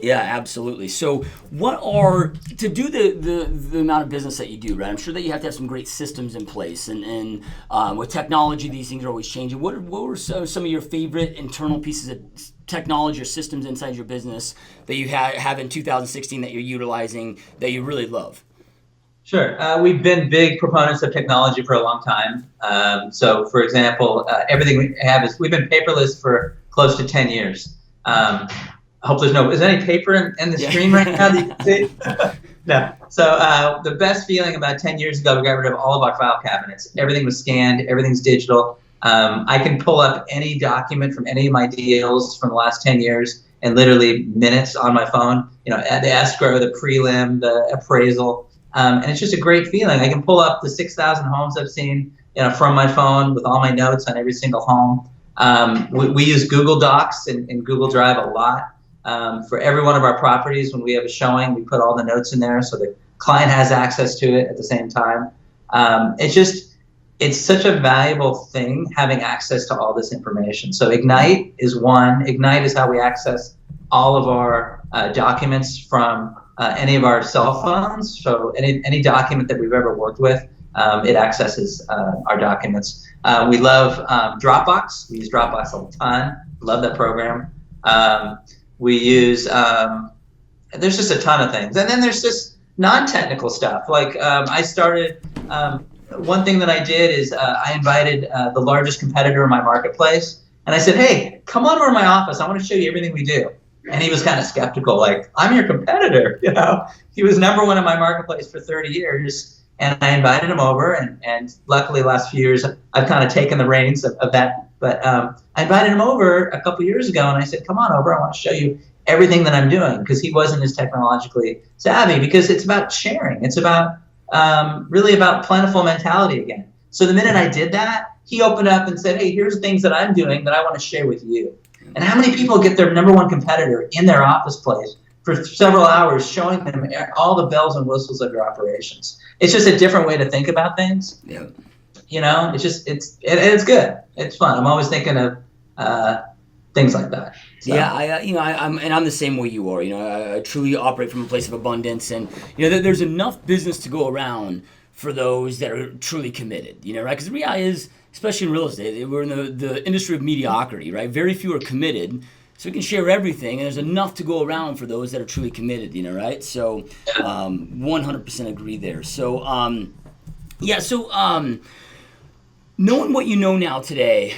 Yeah, absolutely. So to do the amount of business that you do, right? I'm sure that you have to have some great systems in place, and with technology, these things are always changing. What were some of your favorite internal pieces of technology or systems inside your business that you have in 2016 that you're utilizing that you really love? Sure. We've been big proponents of technology for a long time. So, for example, everything we have we've been paperless for close to 10 years. I hope is there any paper in the screen right now that you can see? No. So the best feeling about 10 years ago, we got rid of all of our file cabinets. Everything was scanned. Everything's digital. I can pull up any document from any of my deals from the last 10 years in literally minutes on my phone. You know, the escrow, the prelim, the appraisal. And it's just a great feeling. I can pull up the 6,000 homes I've seen, you know, from my phone with all my notes on every single home. We use Google Docs and Google Drive a lot. For every one of our properties, when we have a showing, we put all the notes in there so the client has access to it at the same time. It's such a valuable thing having access to all this information. So Ignite is one. Ignite is how we access all of our documents from any of our cell phones. So any document that we've ever worked with, it accesses our documents. We love Dropbox. We use Dropbox a ton. Love that program. We use, there's just a ton of things. And then there's just non-technical stuff. Like I started, one thing that I did is I invited the largest competitor in my marketplace. And I said, hey, come on over to my office. I want to show you everything we do. And he was kind of skeptical, like, I'm your competitor. You know, he was number one in my marketplace for 30 years. And I invited him over. And luckily, the last few years, I've kind of taken the reins of that. But I invited him over a couple years ago, and I said, come on over. I want to show you everything that I'm doing, because he wasn't as technologically savvy, because it's about sharing. It's about really about plentiful mentality again. So the minute I did that, he opened up and said, hey, here's things that I'm doing that I want to share with you. And how many people get their number one competitor in their office place for several hours, showing them all the bells and whistles of your operations? It's just a different way to think about things. Yeah. You know, it's good. It's fun. I'm always thinking of things like that. So. Yeah, I'm the same way you are. You know, I truly operate from a place of abundance, and you know, there's enough business to go around for those that are truly committed, right? Because the reality is, especially in real estate, we're in the industry of mediocrity, right? Very few are committed, so we can share everything, and there's enough to go around for those that are truly committed, right? So 100% agree there. So, knowing what you know now today,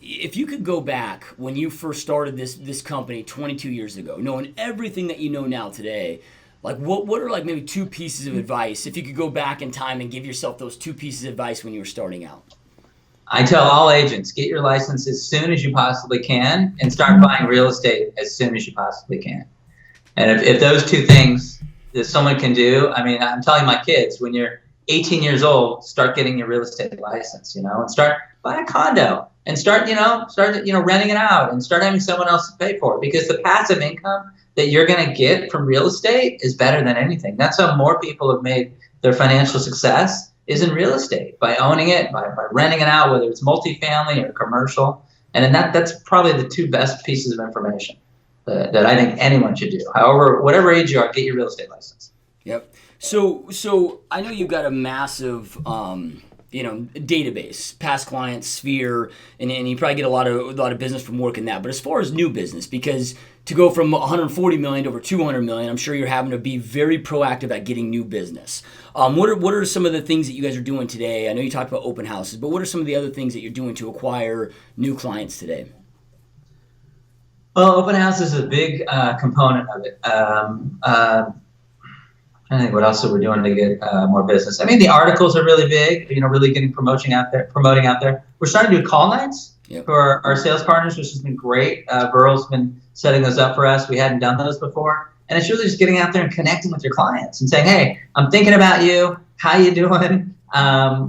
if you could go back when you first started this company 22 years ago, knowing everything that you know now today, like what are like maybe two pieces of advice, if you could go back in time and give yourself those two pieces of advice when you were starting out? I tell all agents, get your license as soon as you possibly can and start buying real estate as soon as you possibly can. And if those two things that someone can do, I mean, I'm telling my kids, when you're 18 years old, start getting your real estate license, and start buy a condo and start renting it out and start having someone else to pay for it, because the passive income that you're going to get from real estate is better than anything. That's how more people have made their financial success, is in real estate, by owning it, by renting it out, whether it's multifamily or commercial. And then that's probably the two best pieces of information that I think anyone should do. However, whatever age you are, get your real estate license. Yep. So I know you've got a massive, database, past clients, sphere, and you probably get a lot of business from working that. But as far as new business, because to go from 140 million to over 200 million, I'm sure you're having to be very proactive at getting new business. What are some of the things that you guys are doing today? I know you talked about open houses, but what are some of the other things that you're doing to acquire new clients today? Well, open house is a big component of it. I think what else are we doing to get more business? I mean, the articles are really big, really getting promoting out there. We're starting to do call nights for our sales partners, which has been great. Burrow's been setting those up for us. We hadn't done those before. And it's really just getting out there and connecting with your clients and saying, hey, I'm thinking about you. How you doing?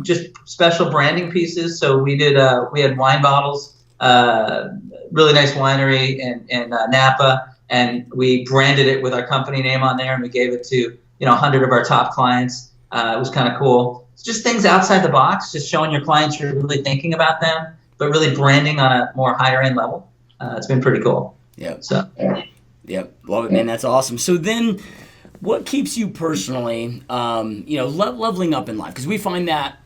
Just special branding pieces. So we had wine bottles, really nice winery in Napa, and we branded it with our company name on there, and we gave it to 100 of our top clients. It was kind of cool. It's just things outside the box, just showing your clients you're really thinking about them, but really branding on a more higher end level. It's been pretty cool. Yep. Yep. Love it, man. That's awesome. So then, what keeps you personally, leveling up in life? Because we find that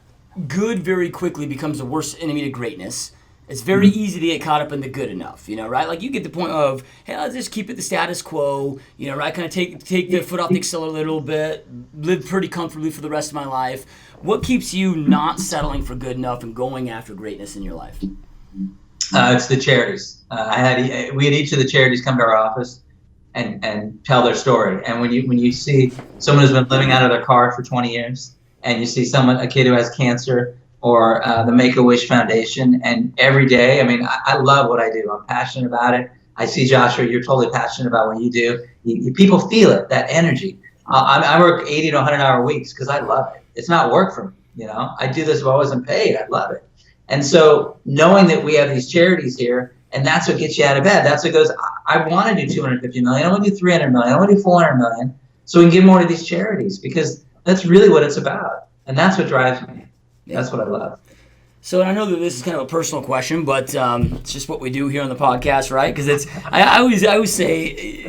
good very quickly becomes the worst enemy to greatness. It's very easy to get caught up in the good enough, right? Like you get the point of, hey, I'll just keep it the status quo, right? Kind of take the foot off the accelerator a little bit, live pretty comfortably for the rest of my life. What keeps you not settling for good enough and going after greatness in your life? It's the charities. We had each of the charities come to our office and tell their story. And when you see someone who's been living out of their car for 20 years, and you see a kid who has cancer, or the Make-A-Wish Foundation, and every day, I mean, I love what I do. I'm passionate about it. I see, Joshua, you're totally passionate about what you do. People feel it, that energy. I work 80 to 100-hour weeks because I love it. It's not work for me, I do this if I wasn't paid. I love it. And so knowing that we have these charities here, and that's what gets you out of bed. That's what goes, I want to do 250 million. I want to do 300 million. I want to do 400 million. So we can give more to these charities, because that's really what it's about. And that's what drives me. That's what I love. So I know that this is kind of a personal question, but it's just what we do here on the podcast, right? Because I always say,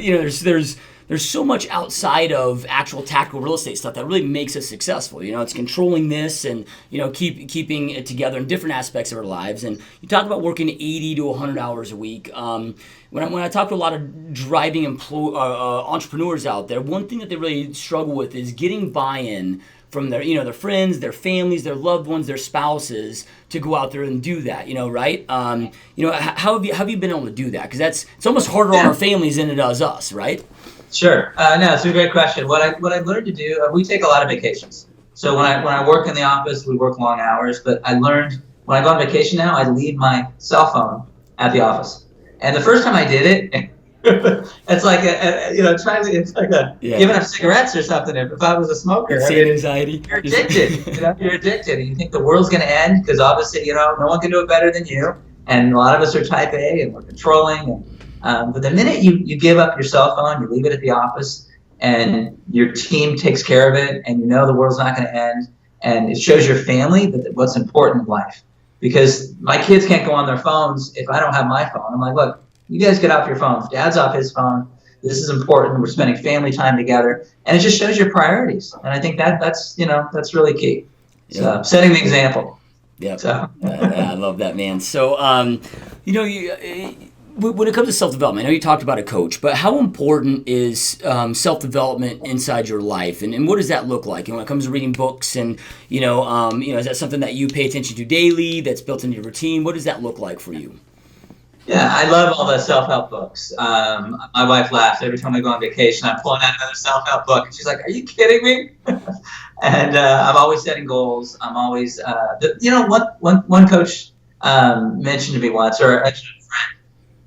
there's so much outside of actual tactical real estate stuff that really makes us successful. It's controlling this and keeping it together in different aspects of our lives. And you talk about working 80 to 100 hours a week. When I talk to a lot of driving entrepreneurs out there, one thing that they really struggle with is getting buy-in from their friends, their families, their loved ones, their spouses, to go out there and do that, right? How have you been able to do that? Because it's almost harder on our families than it does us, right? Sure. No, it's a great question. What I learned to do, we take a lot of vacations. So when I work in the office, we work long hours. But I learned when I go on vacation now, I leave my cell phone at the office. And the first time I did it, it's like giving up cigarettes or something. If I was a smoker, anxiety. You're addicted. You're addicted, and you think the world's going to end because obviously, no one can do it better than you. And a lot of us are type A, and we're controlling. But the minute you give up your cell phone, you leave it at the office, and your team takes care of it, and the world's not going to end, and it shows your family that what's important in life. Because my kids can't go on their phones if I don't have my phone. I'm like, look, you guys get off your phones. Dad's off his phone. This is important. We're spending family time together, and it just shows your priorities. And I think that's really key. So setting the example. Yeah, so. I love that, man. So, when it comes to self-development, I know you talked about a coach, but how important is self-development inside your life, and what does that look like? And when it comes to reading books, and is that something that you pay attention to daily? That's built into your routine? What does that look like for you? Yeah, I love all the self-help books. My wife laughs every time I go on vacation. I'm pulling out another self-help book, and she's like, "Are you kidding me?" And I'm always setting goals. I'm always, one coach mentioned to me once, or a friend,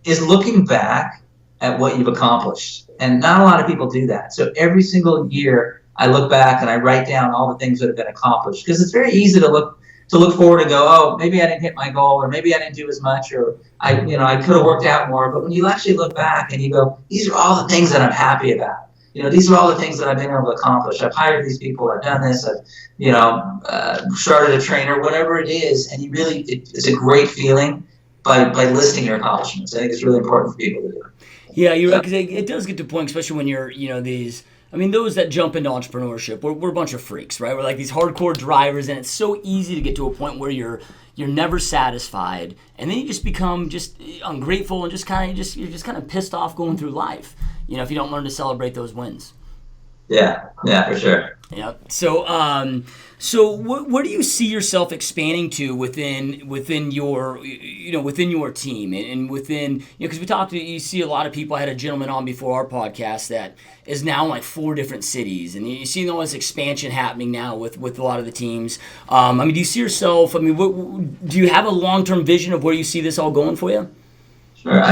is looking back at what you've accomplished. And not a lot of people do that. So every single year, I look back and I write down all the things that have been accomplished, because it's very easy to look forward and go, oh, maybe I didn't hit my goal, or maybe I didn't do as much, or I could have worked out more. But when you actually look back and you go, these are all the things that I'm happy about. These are all the things that I've been able to accomplish. I've hired these people. I've done this. I've, started a trainer, whatever it is. And it's a great feeling by listing your accomplishments. I think it's really important for people to do. Yeah, you're right, because it does get to a point, especially when you're, those that jump into entrepreneurship, we're a bunch of freaks, right? We're like these hardcore drivers, and it's so easy to get to a point where you're never satisfied, and then you just become ungrateful and you're just kind of pissed off going through life, if you don't learn to celebrate those wins. Yeah, for sure. Yeah. So where do you see yourself expanding to within your team and within, because you see a lot of people. I had a gentleman on before our podcast that is now in like 4 different cities, and you see all this expansion happening now with a lot of the teams. Do you see yourself? Do you have a long-term vision of where you see this all going for you? Sure.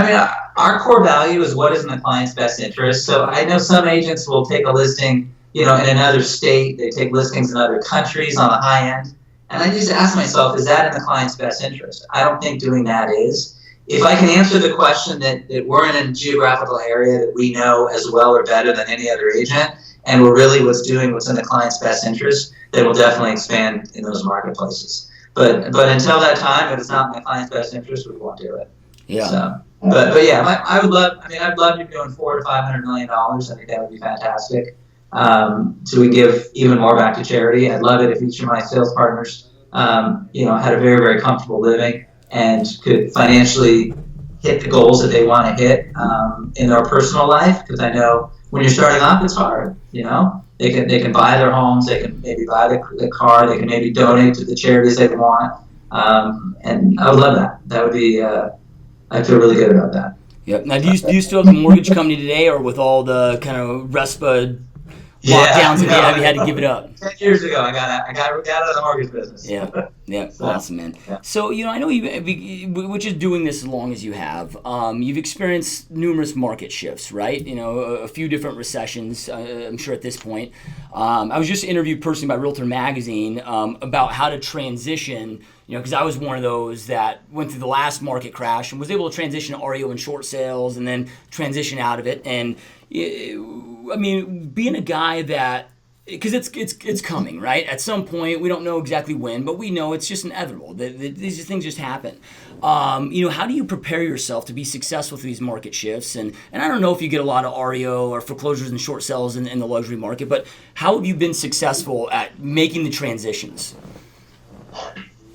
Our core value is what is in the client's best interest. So I know some agents will take a listing, in another state. They take listings in other countries on the high end. And I just ask myself, is that in the client's best interest? I don't think doing that is. If I can answer the question that we're in a geographical area that we know as well or better than any other agent, and we're really what's in the client's best interest, then we'll definitely expand in those marketplaces. But until that time, if it's not in the client's best interest, we won't do it. Yeah. So, but yeah, I'd love to be doing $400 to $500 million. I think that would be fantastic. So we give even more back to charity. I'd love it if each of my sales partners, had a very, very comfortable living and could financially hit the goals that they want to hit in their personal life. Because I know when you're starting off, it's hard. They can buy their homes, they can maybe buy the car, they can maybe donate to the charities they want, and I would love that. That would be. I feel really good about that. Yep. Now, do you still have a mortgage company today, or with all the kind of RESPA lockdowns, have you had to give it up? 10 years ago, I got out of the mortgage business. Yeah, awesome, man. Yeah. So, I know which is doing this as long as you have, you've experienced numerous market shifts, right? A few different recessions, I'm sure at this point. I was just interviewed personally by Realtor Magazine about how to transition, because I was one of those that went through the last market crash and was able to transition to REO and short sales and then transition out of it. And being a guy that, because it's coming, right? At some point, we don't know exactly when, but we know it's just inevitable. These things just happen. How do you prepare yourself to be successful through these market shifts? And I don't know if you get a lot of REO or foreclosures and short sales in the luxury market, but how have you been successful at making the transitions?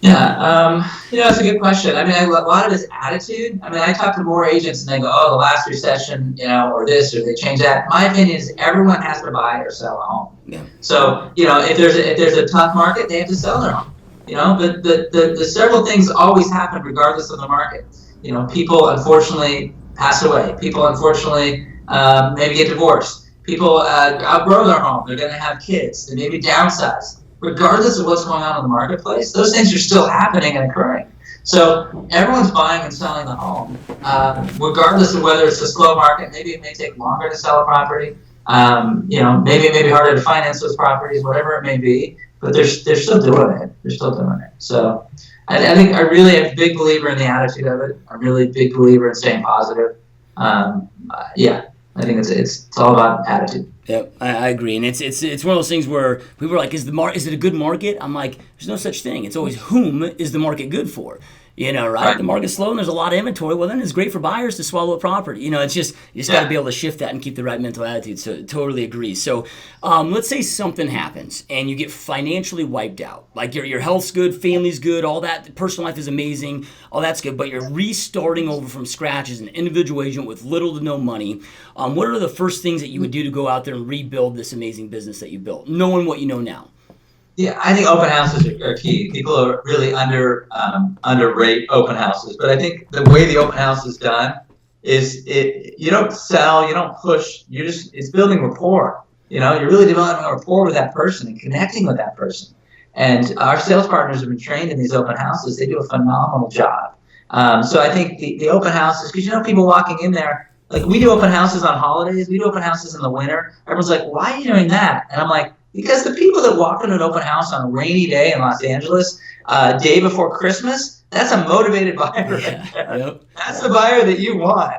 Yeah, that's a good question. A lot of it's attitude. I talk to more agents and they go, oh, the last recession, or this, or they change that. My opinion is everyone has to buy or sell a home. Yeah. So, if there's a tough market, they have to sell their home. But the several things always happen regardless of the market. People unfortunately pass away. People unfortunately maybe get divorced. People outgrow their home. They're going to have kids. They maybe downsize. Regardless of what's going on in the marketplace, those things are still happening and occurring. So everyone's buying and selling the home, regardless of whether it's a slow market. Maybe it may take longer to sell a property. Maybe it may be harder to finance those properties, whatever it may be. But they're still doing it. They're still doing it. So I think I really am a big believer in the attitude of it. I'm really a big believer in staying positive. I think it's all about attitude. Yep, I agree, and it's one of those things where people are like, is it a good market? I'm like, there's no such thing. It's always whom is the market good for, Right? The market's slow and there's a lot of inventory. Well, then it's great for buyers to swallow a property. It's just, you just got to be able to shift that and keep the right mental attitude. So totally agree. So let's say something happens and you get financially wiped out. Like your health's good, family's good, all that, personal life is amazing, all that's good, but you're restarting over from scratch as an individual agent with little to no money. What are the first things that you would do to go out there and rebuild this amazing business that you built, knowing what you know now? Yeah, I think open houses are key. People are really underrate open houses, but I think the way the open house is done is you don't sell, you don't push, it's building rapport. You're really developing a rapport with that person and connecting with that person. And our sales partners have been trained in these open houses. They do a phenomenal job. So I think the open houses, because people walking in there, like we do open houses on holidays, we do open houses in the winter. Everyone's like, why are you doing that? And I'm like, because the people that walk in an open house on a rainy day in Los Angeles, day before Christmas, that's a motivated buyer right there. Yep. That's the buyer that you want,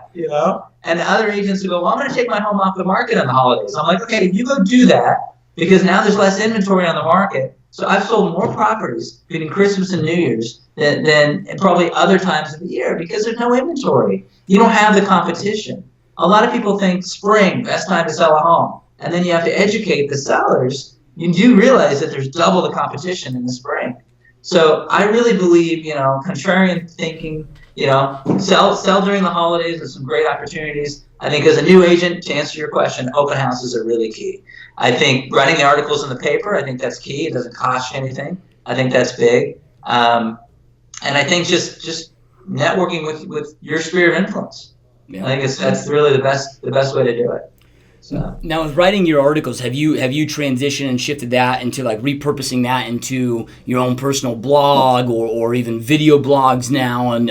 And other agents who go, well, I'm going to take my home off the market on the holidays. I'm like, okay, you go do that because now there's less inventory on the market. So I've sold more properties between Christmas and New Year's than probably other times of the year because there's no inventory. You don't have the competition. A lot of people think spring, best time to sell a home. And then you have to educate the sellers. You do realize that there's double the competition in the spring. So I really believe, contrarian thinking, sell during the holidays. There's some great opportunities. I think as a new agent, to answer your question, open houses are really key. I think writing the articles in the paper, I think that's key. It doesn't cost you anything. I think that's big. And I think just networking with your sphere of influence. Yeah. I think that's really the best way to do it. So. Now, with writing your articles, have you transitioned and shifted that into like repurposing that into your own personal blog or even video blogs now on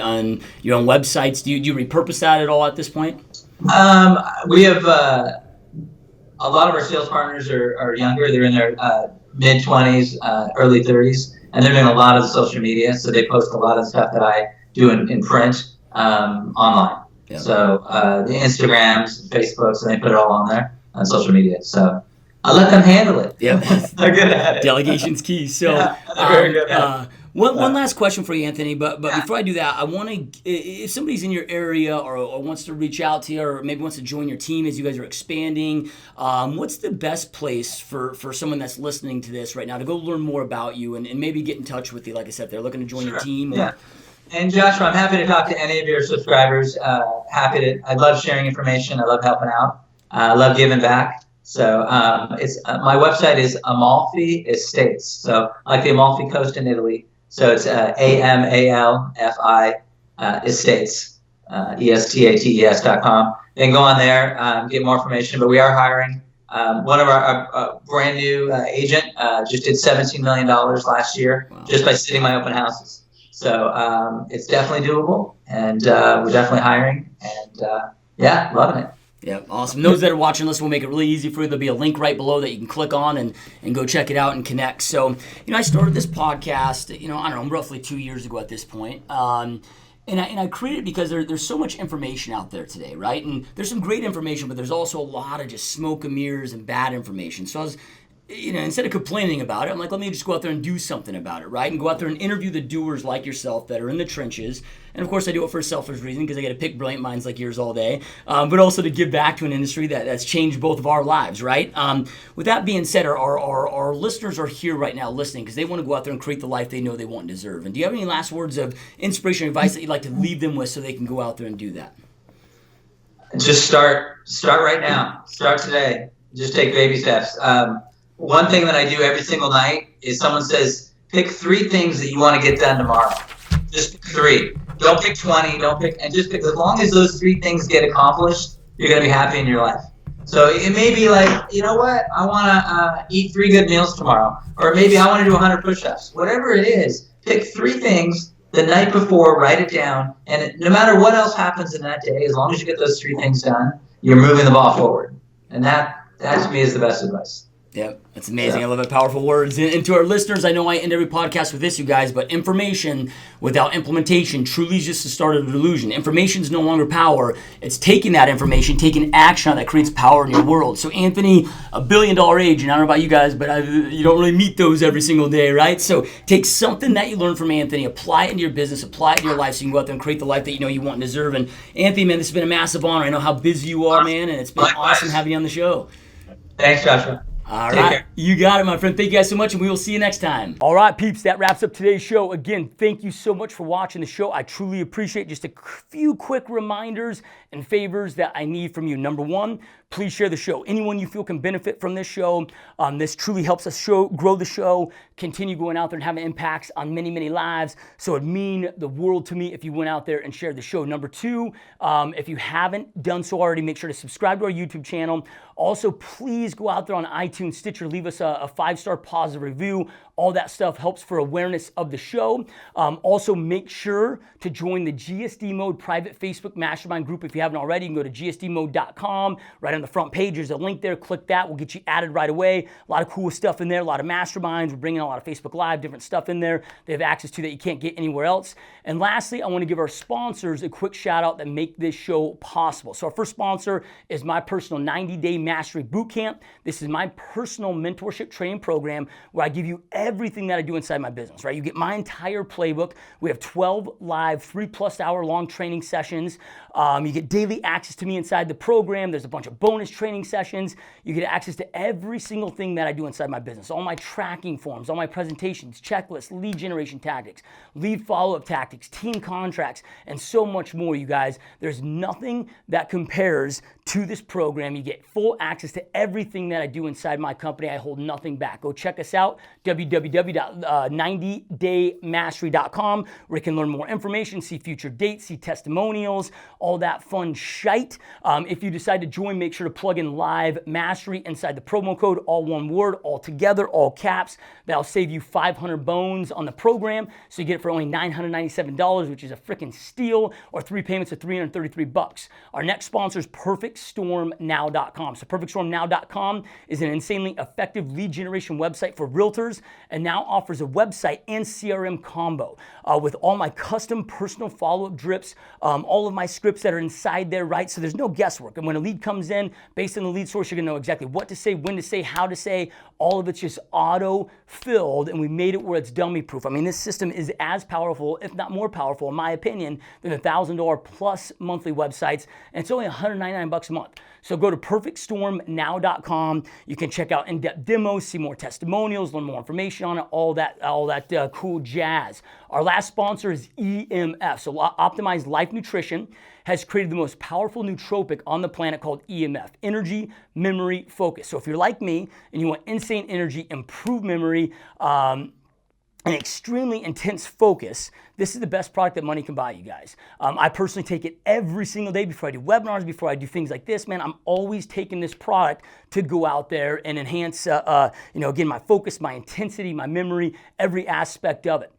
your own websites? Do you repurpose that at all at this point? We have a lot of our sales partners are younger. They're in their mid 20s, early 30s, and they're doing a lot of the social media. So they post a lot of stuff that I do in print online. Yep. So the Instagrams, Facebooks, and they put it all on there on social media. So I let them handle it. Yeah, they're good at it. Delegation's key. So yeah, they're very good at it. One last question for you, Anthony. But before I do that, I want to, if somebody's in your area or wants to reach out to you or maybe wants to join your team as you guys are expanding, what's the best place for someone that's listening to this right now to go learn more about you and maybe get in touch with you? Like I said, if they're looking to join your team. Yeah. And Joshua, I'm happy to talk to any of your subscribers. I love sharing information. I love helping out. I love giving back. So it's my website is Amalfi Estates. So like the Amalfi Coast in Italy. So it's AMALFI Estates, ESTATES.com. Then go on there, get more information. But we are hiring. One of our brand new agent just did $17 million last year. Wow. Just by sitting my open houses. So it's definitely doable, and we're definitely hiring, and loving it. Yeah, awesome. Those that are watching this will make it really easy for you. There'll be a link right below that you can click on and go check it out and connect. So, I started this podcast, I don't know, roughly 2 years ago at this point. And I created it because there's so much information out there today, right? And there's some great information, but there's also a lot of just smoke and mirrors and bad information. So I was, instead of complaining about it, I'm like, let me just go out there and do something about it, right? And go out there and interview the doers like yourself that are in the trenches. And of course, I do it for a selfish reason because I get to pick brilliant minds like yours all day, but also to give back to an industry that's changed both of our lives, right? With that being said, our listeners are here right now listening because they want to go out there and create the life they know they want and deserve. And do you have any last words of inspiration or advice that you'd like to leave them with so they can go out there and do that? Just start right now. Start today. Just take baby steps. One thing that I do every single night is someone says, pick 3 things that you want to get done tomorrow. Just pick 3. Don't pick 20. Just pick. As long as those 3 things get accomplished, you're going to be happy in your life. So it may be like, you know what? I want to eat 3 good meals tomorrow. Or maybe I want to do 100 push-ups. Whatever it is, pick 3 things the night before, write it down. And no matter what else happens in that day, as long as you get those 3 things done, you're moving the ball forward. And that to me is the best advice. Yep, that's amazing. I love it. Powerful words. And to our listeners, I know I end every podcast with this, you guys, but information without implementation truly is just the start of a delusion. Information is no longer power. It's taking that information, taking action on that creates power in your world. So Anthony, $1 billion age, and I don't know about you guys, but you don't really meet those every single day, right? So take something that you learned from Anthony, apply it into your business, apply it to your life so you can go out there and create the life that you know you want and deserve. And Anthony, man, this has been a massive honor. I know how busy you are, man, and it's been awesome having you on the show. Thanks, Joshua. All right, you got it, my friend. Thank you guys so much, and we will see you next time. All right, peeps, that wraps up today's show. Again, thank you so much for watching the show. I truly appreciate just a few quick reminders and favors that I need from you. Number one, please share the show. Anyone you feel can benefit from this show. This truly helps us grow the show, continue going out there and having impacts on many, many lives. So it'd mean the world to me if you went out there and shared the show. Number two, if you haven't done so already, make sure to subscribe to our YouTube channel. Also, please go out there on iTunes, Stitcher, leave us a 5-star positive review. All that stuff helps for awareness of the show. Also, make sure to join the GSD Mode private Facebook mastermind group. If you haven't already, you can go to gsdmode.com. Right on the front page, there's a link there. Click that. We'll get you added right away. A lot of cool stuff in there, a lot of masterminds. We're bringing a lot of Facebook Live, different stuff in there they have access to that you can't get anywhere else. And lastly, I want to give our sponsors a quick shout out that make this show possible. So our first sponsor is my personal 90-day mastery bootcamp. This is my personal mentorship training program where I give you everything that I do inside my business, right? You get my entire playbook. We have 12 live, 3+ hour long training sessions. You get daily access to me inside the program. There's a bunch of bonus training sessions. You get access to every single thing that I do inside my business. All my tracking forms, all my presentations, checklists, lead generation tactics, lead follow-up tactics, team contracts, and so much more, you guys. There's nothing that compares to this program. You get full access to everything that I do inside my company. I hold nothing back. Go check us out, www.90daymastery.com, where you can learn more information, see future dates, see testimonials, all that fun shite. If you decide to join, make sure to plug in Live Mastery inside the promo code, all one word, all together, all caps. That'll save you 500 bones on the program. So you get it for only $997, which is a freaking steal, or 3 payments of $333. Our next sponsor is PerfectStormNow.com. So PerfectStormNow.com is an insanely effective lead generation website for realtors, and now offers a website and CRM combo with all my custom personal follow-up drips, all of my scripts that are inside there, right? So there's no guesswork. And when a lead comes in, based on the lead source, you're gonna know exactly what to say, when to say, how to say. All of it's just auto-filled, and we made it where it's dummy-proof. I mean, this system is as powerful, if not more powerful, in my opinion, than the $1,000 plus monthly websites, and it's only $199 a month. So go to PerfectStormNow.com. You can check out in-depth demos, see more testimonials, learn more information on it, all that cool jazz. Our last sponsor is EMF. So Optimized Life Nutrition has created the most powerful nootropic on the planet called EMF, energy, memory, focus. So if you're like me and you want insane energy, improved memory, an extremely intense focus, this is the best product that money can buy, you guys. I personally take it every single day before I do webinars, before I do things like this, man. I'm always taking this product to go out there and enhance, again, my focus, my intensity, my memory, every aspect of it.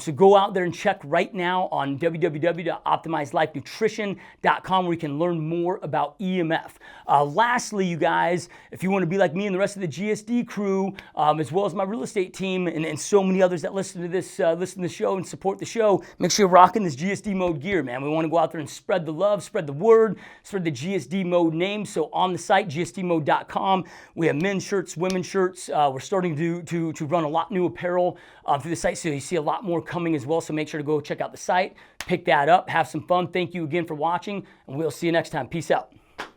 So go out there and check right now on www.optimizedlifenutrition.com, where you can learn more about EMF. Lastly, you guys, if you want to be like me and the rest of the GSD crew, as well as my real estate team and so many others that listen to this, listen to the show and support the show, make sure you're rocking this GSD Mode gear, man. We want to go out there and spread the love, spread the word, spread the GSD Mode name. So on the site, gsdmode.com, we have men's shirts, women's shirts. We're starting to run a lot new apparel through the site, so you see a lot more coming as well. So make sure to go check out the site, pick that up, have some fun. Thank you again for watching, and we'll see you next time. Peace out.